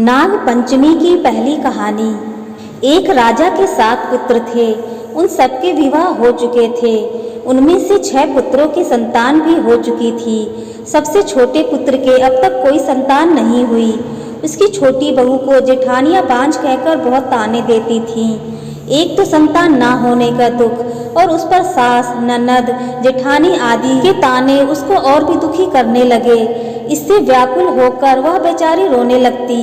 नाग पंचमी की पहली कहानी। एक राजा के 7 पुत्र थे। उन सबके विवाह हो चुके थे। उनमें से 6 पुत्रों की संतान भी हो चुकी थी। सबसे छोटे पुत्र के अब तक कोई संतान नहीं हुई। उसकी छोटी बहू को जेठानियां बांझ कहकर बहुत ताने देती थीं। एक तो संतान ना होने का दुख और उस पर सास, ननद, जेठानी आदि के ताने उसको और भी दुखी करने लगे। इससे व्याकुल होकर वह बेचारी रोने लगती।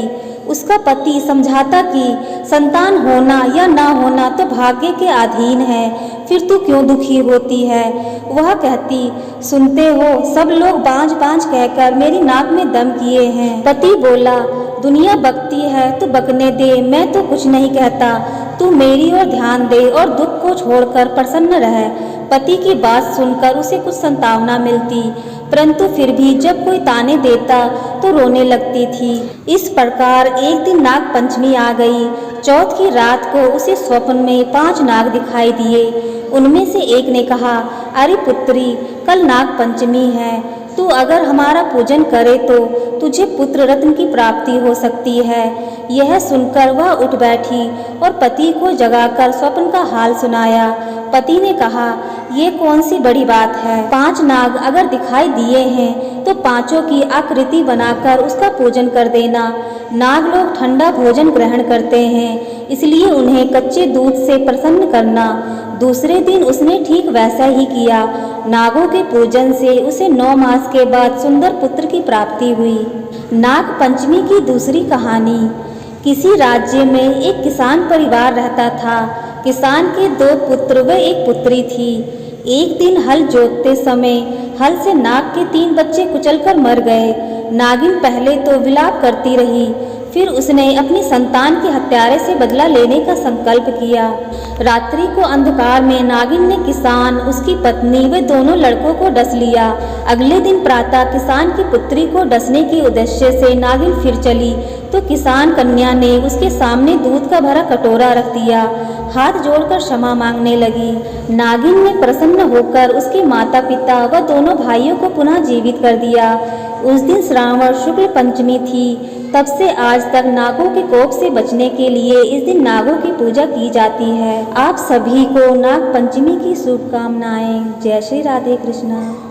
उसका पति समझाता कि संतान होना या ना होना तो भाग्य के अधीन है, फिर तू क्यों दुखी होती है। वह कहती, सुनते हो, सब लोग बांझ बांझ कहकर मेरी नाक में दम किए हैं। पति बोला, दुनिया बकती है तो बकने दे, मैं तो कुछ नहीं कहता, तू मेरी ओर ध्यान दे और दुख को छोड़कर प्रसन्न रह। पति की बात सुनकर उसे कुछ संतावना मिलती, परंतु फिर भी जब कोई ताने देता तो रोने लगती थी। इस प्रकार एक दिन नाग पंचमी आ गई। चौथ की रात को उसे स्वप्न में 5 नाग दिखाई दिए। उनमें से एक ने कहा, अरे पुत्री, कल नाग पंचमी है, तू अगर हमारा पूजन करे तो तुझे पुत्र रत्न की प्राप्ति हो सकती है। यह सुनकर वह उठ बैठी और पति को जगाकर स्वप्न का हाल सुनाया। पति ने कहा, ये कौन सी बड़ी बात है। 5 नाग अगर दिखाई दिए हैं तो 5 की आकृति बनाकर उसका पूजन कर देना। नाग लोग ठंडा भोजन ग्रहण करते हैं, इसलिए उन्हें कच्चे दूध से प्रसन्न करना। दूसरे दिन उसने ठीक वैसा ही किया। नागों के पूजन से उसे 9 मास के बाद सुंदर पुत्र की प्राप्ति हुई। नाग पंचमी की दूसरी कहानी। किसी राज्य में एक किसान परिवार रहता था। किसान के 2 पुत्र व एक पुत्री थी। एक दिन हल जोतते समय हल से नाग के 3 बच्चे कुचलकर मर गए। नागिन पहले तो विलाप करती रही, फिर उसने अपनी संतान के हत्यारे से बदला लेने का संकल्प किया। रात्रि को अंधकार में नागिन ने किसान, उसकी पत्नी व दोनों लड़कों को डस लिया। अगले दिन प्रातः किसान की पुत्री को डसने के उद्देश्य से नागिन फिर चली तो किसान कन्या ने उसके सामने दूध का भरा कटोरा रख दिया। हाथ जोड़कर क्षमा मांगने लगी। नागिन ने प्रसन्न होकर उसके माता पिता व दोनों भाइयों को पुनः जीवित कर दिया। उस दिन श्रावण शुक्ल पंचमी थी। तब से आज तक नागों के कोप से बचने के लिए इस दिन नागों की पूजा की जाती है। आप सभी को नाग पंचमी की शुभकामनाएं। जय श्री राधे कृष्णा।